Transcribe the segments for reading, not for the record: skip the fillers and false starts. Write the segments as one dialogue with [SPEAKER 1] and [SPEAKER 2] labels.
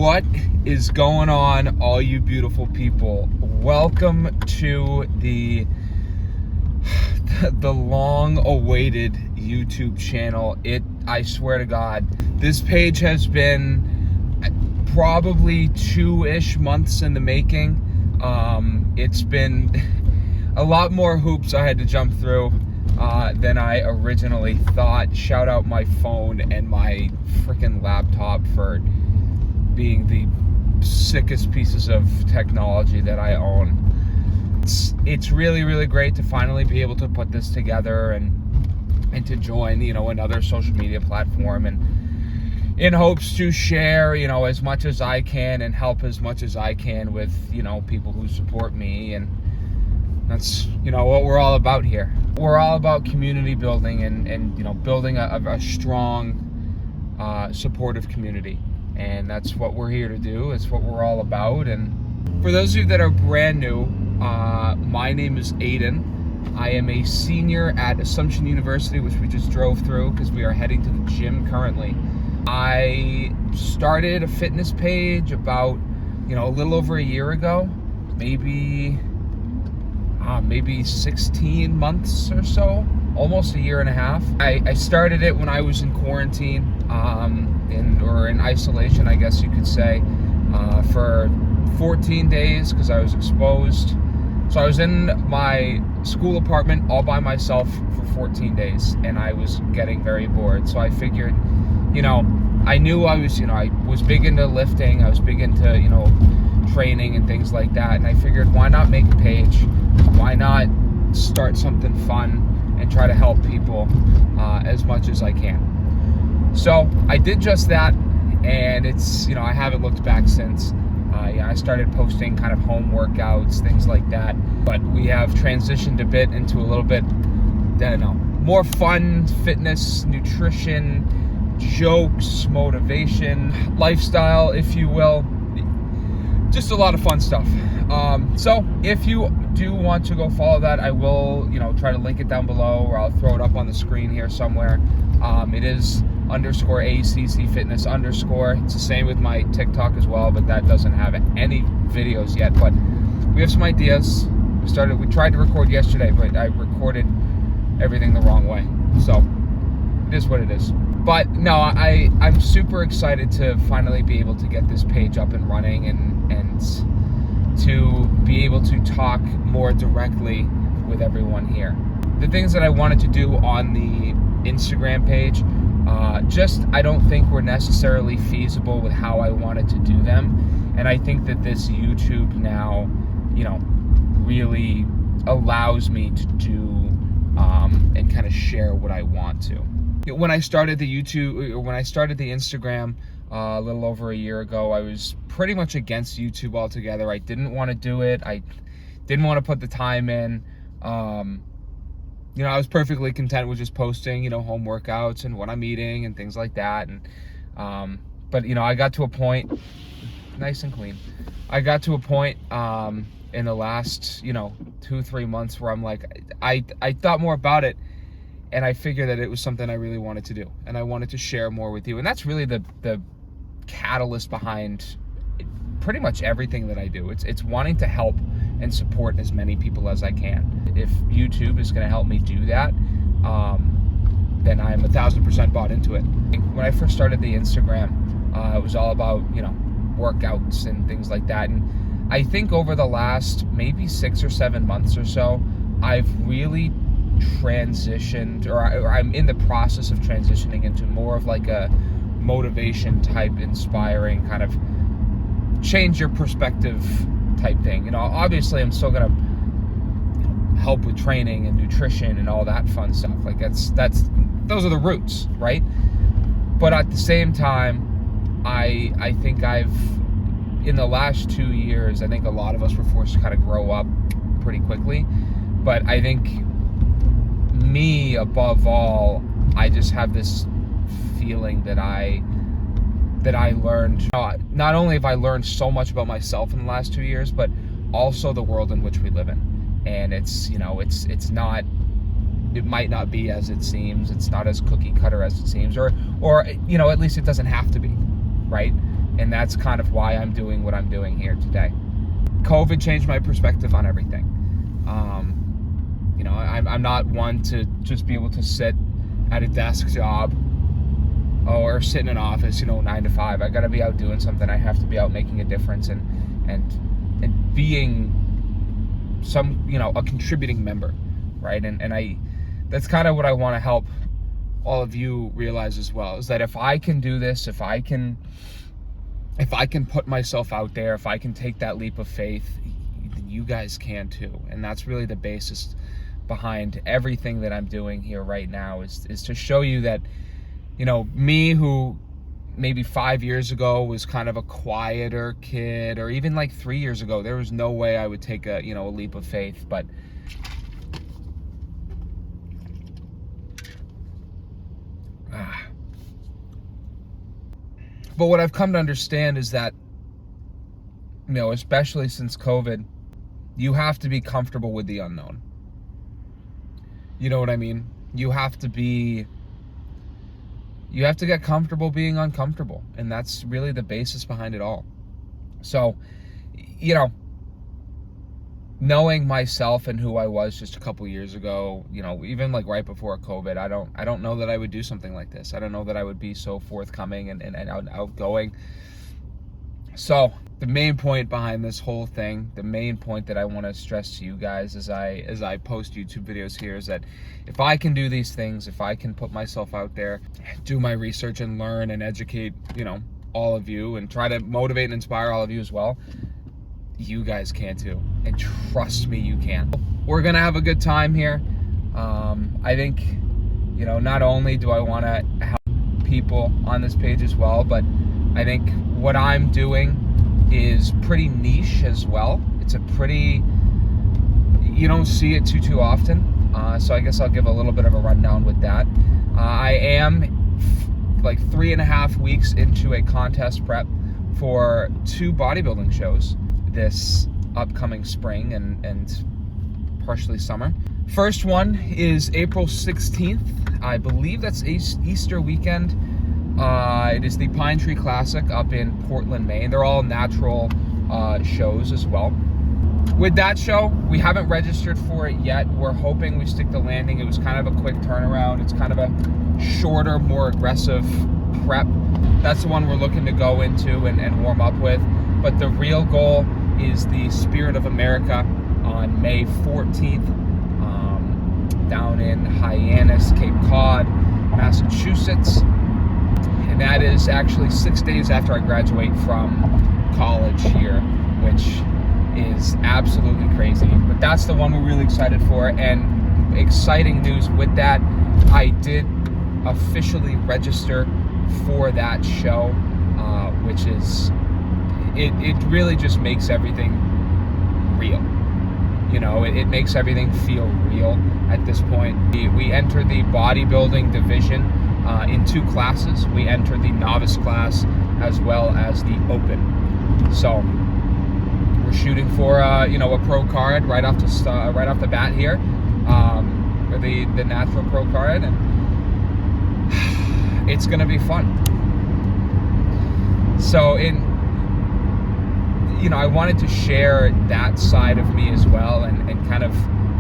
[SPEAKER 1] What is going on, all you beautiful people? Welcome to the long-awaited YouTube channel. I swear to God, this page has been probably 2-ish months in the making. It's been a lot more hoops I had to jump through than I originally thought. Shout out my phone and my freaking laptop for being the sickest pieces of technology that I own. It's really, really great to finally be able to put this together and to join, another social media platform, and in hopes to share, as much as I can and help as much as I can with, people who support me. And that's, what we're all about here. We're all about community building and building a strong, supportive community. And that's what we're here to do. It's what we're all about. And for those of you that are brand new, my name is Aiden. I am a senior at Assumption University, which we just drove through because we are heading to the gym currently. I started a fitness page about, a little over a year ago, maybe 16 months or so, almost a year and a half. I started it when I was in quarantine, or in isolation, I guess you could say, for 14 days because I was exposed. So I was in my school apartment all by myself for 14 days, and I was getting very bored. So I figured, I knew I was big into lifting, I was big into, training and things like that, and I figured, why not make a page? Why not start something fun and try to help people as much as I can? So I did just that, and it's, I haven't looked back since. I started posting kind of home workouts, things like that, but we have transitioned a bit into a little bit, more fun, fitness, nutrition, jokes, motivation, lifestyle, if you will. Just a lot of fun stuff. So if you do want to go follow that, I will, try to link it down below, or I'll throw it up on the screen here somewhere. It is _ACC Fitness _. It's the same with my TikTok as well, but that doesn't have any videos yet. But we have some ideas. We tried to record yesterday, but I recorded everything the wrong way. So it is what it is. But no, I'm super excited to finally be able to get this page up and running and to be able to talk more directly with everyone here. The things that I wanted to do on the Instagram page, I don't think were necessarily feasible with how I wanted to do them. And I think that this YouTube now, really allows me to do and kind of share what I want to. When I started the Instagram a little over a year ago, I was pretty much against YouTube altogether. I didn't want to do it. I didn't want to put the time in. I was perfectly content with just posting, home workouts and what I'm eating and things like that. And, but I got to a point, nice and clean. I got to a point, in the last, 2-3 months where I'm like, I thought more about it, and I figured that it was something I really wanted to do, and I wanted to share more with you. And that's really the catalyst behind pretty much everything that I do. It's wanting to help and support as many people as I can. If YouTube is going to help me do that, then I'm 1,000% bought into it. When I first started the Instagram, it was all about, workouts and things like that. And I think over the last maybe 6 or 7 months or so, I've really transitioned, or I'm in the process of transitioning into more of like a motivation type, inspiring kind of change your perspective type thing. Obviously I'm still gonna help with training and nutrition and all that fun stuff. Like those are the roots, right? But at the same time, I think in the last 2 years, I think a lot of us were forced to kind of grow up pretty quickly. But I think me, above all, I just have this feeling that I learned, not only have I learned so much about myself in the last 2 years, but also the world in which we live in. And it's not, it might not be as it seems. It's not as cookie cutter as it seems, or at least it doesn't have to be, right? And that's kind of why I'm doing what I'm doing here today. COVID changed my perspective on everything. I'm not one to just be able to sit at a desk job or sit in an office, 9 to 5. I got to be out doing something. I have to be out making a difference and being a contributing member, right? And that's kind of what I want to help all of you realize as well, is that if I can do this, if I can put myself out there, if I can take that leap of faith, you guys can too. And that's really the basis behind everything that I'm doing here right now, is to show you that, me, who maybe 5 years ago was kind of a quieter kid, or even like 3 years ago, there was no way I would take a leap of faith. But what I've come to understand is that, especially since COVID, you have to be comfortable with the unknown. You know what I mean? You have to get comfortable being uncomfortable. And that's really the basis behind it all. So, knowing myself and who I was just a couple years ago, even like right before COVID, I don't know that I would do something like this. I don't know that I would be so forthcoming and outgoing. So the main point behind this whole thing, the main point that I want to stress to you guys as I post YouTube videos here, is that if I can do these things, if I can put myself out there, do my research and learn and educate, all of you, and try to motivate and inspire all of you as well, you guys can too. And trust me, you can. We're gonna have a good time here. I think, not only do I want to help people on this page as well, but I think what I'm doing is pretty niche as well. It's you don't see it too often. So I guess I'll give a little bit of a rundown with that. I am like 3.5 weeks into a contest prep for 2 bodybuilding shows this upcoming spring and partially summer. First one is April 16th. I believe that's Easter weekend. It is the Pine Tree Classic up in Portland, Maine. They're all natural shows as well. With that show, we haven't registered for it yet. We're hoping we stick the landing. It was kind of a quick turnaround. It's kind of a shorter, more aggressive prep. That's the one we're looking to go into and warm up with. But the real goal is the Spirit of America on May 14th down in Hyannis, Cape Cod, Massachusetts. And that is actually 6 days after I graduate from college here, which is absolutely crazy. But that's the one we're really excited for. And exciting news with that, I did officially register for that show, which is, it really just makes everything real. It makes everything feel real at this point. We enter the bodybuilding division in 2 classes. We enter the novice class as well as the open. So we're shooting for a pro card right off the bat here, or the natural pro card, and it's gonna be fun. So I wanted to share that side of me as well, and kind of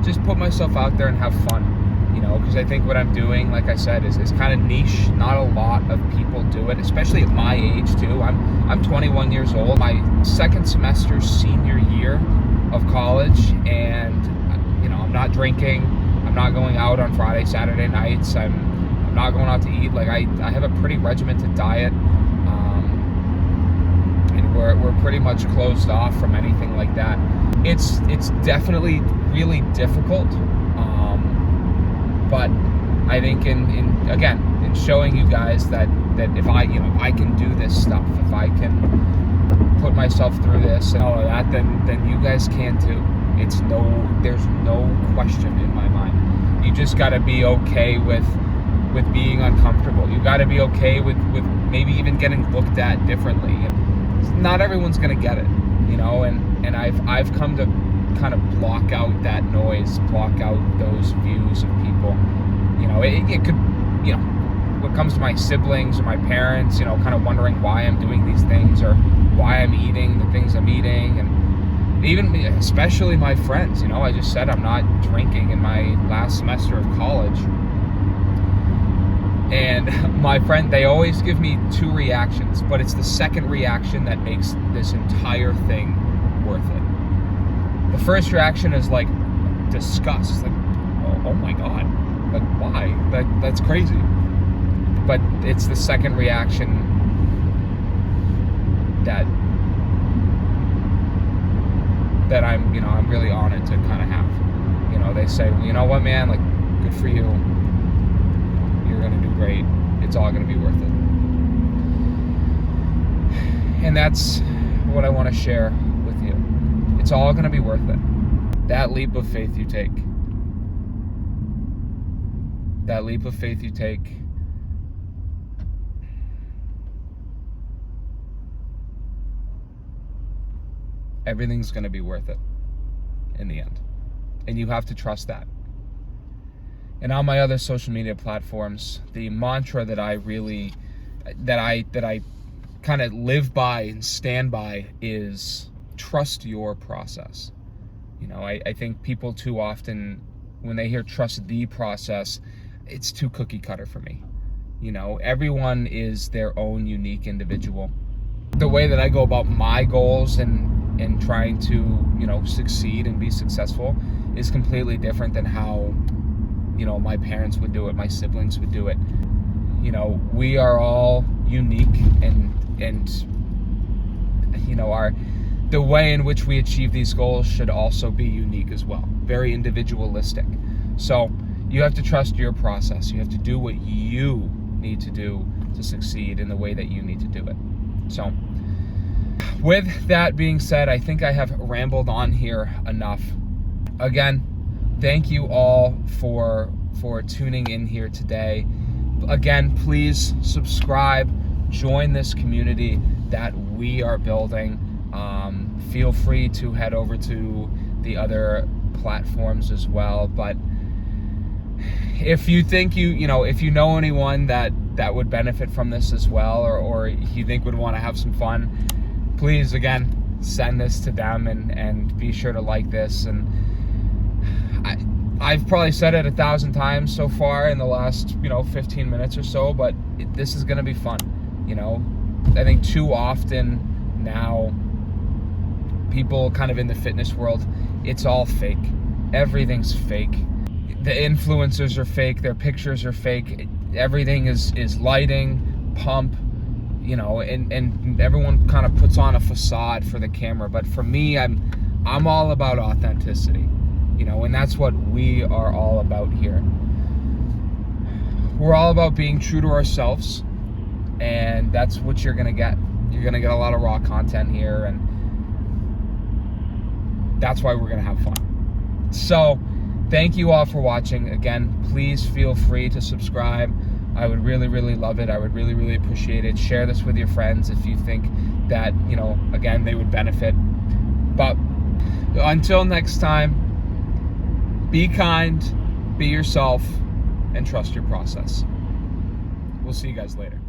[SPEAKER 1] just put myself out there and have fun, because I think what I'm doing, like I said, is kind of niche. Not a lot of people do it, especially at my age too. I'm 21 years old, my second semester senior year of college, and I'm not drinking, I'm not going out on Friday, Saturday nights, I'm not going out to eat. Like I have a pretty regimented diet. We're pretty much closed off from anything like that. It's definitely really difficult, but I think in showing you guys that if I can do this stuff, if I can put myself through this and all of that, then you guys can too. There's no question in my mind. You just got to be okay with being uncomfortable. You got to be okay with maybe even getting looked at differently. Not everyone's gonna get it, and I've come to kind of block out that noise, block out those views of people. It could, when it comes to my siblings or my parents, you know, kind of wondering why I'm doing these things or why I'm eating the things I'm eating, and even especially my friends, you know, I just said I'm not drinking in my last semester of college. And my friend, they always give me two reactions, but it's the second reaction that makes this entire thing worth it. The first reaction is like disgust, like, oh my God, like why? That's crazy. But it's the second reaction that I'm, you know, I'm really honored to kind of have. You know, they say, well, you know what, man, like, good for you. You're gonna do great. It's all gonna be worth it. And that's what I want to share with you. It's all gonna be worth it. That leap of faith you take. That leap of faith you take. Everything's gonna be worth it in the end. And you have to trust that. And on my other social media platforms, the mantra that I kind of live by and stand by is trust your process. You know, I think people too often, when they hear trust the process, it's too cookie cutter for me. You know, everyone is their own unique individual. The way that I go about my goals and trying to, you know, succeed and be successful is completely different than how, you know, my parents would do it, my siblings would do it. You know, we are all unique, and you know, the way in which we achieve these goals should also be unique as well, very individualistic. So you have to trust your process. You have to do what you need to do to succeed in the way that you need to do it. So with that being said, I think I have rambled on here enough. Again, thank you all for tuning in here today. Again, please subscribe, join this community that we are building. Feel free to head over to the other platforms as well. But if you think if you know anyone that would benefit from this as well, or you think would want to have some fun, please, again, send this to them and be sure to like this. And I've probably said it 1,000 times so far in the last, 15 minutes or so, but this is going to be fun. I think too often now, people kind of in the fitness world, it's all fake. Everything's fake. The influencers are fake. Their pictures are fake. Everything is lighting, pump, and everyone kind of puts on a facade for the camera. But for me, I'm all about authenticity, and that's what we are all about here. We're all about being true to ourselves, and that's what you're gonna get. You're gonna get a lot of raw content here, and that's why we're gonna have fun. So thank you all for watching. Again, please feel free to subscribe. I would really, really love it. I would really, really appreciate it. Share this with your friends if you think that, again, they would benefit. But until next time, be kind, be yourself, and trust your process. We'll see you guys later.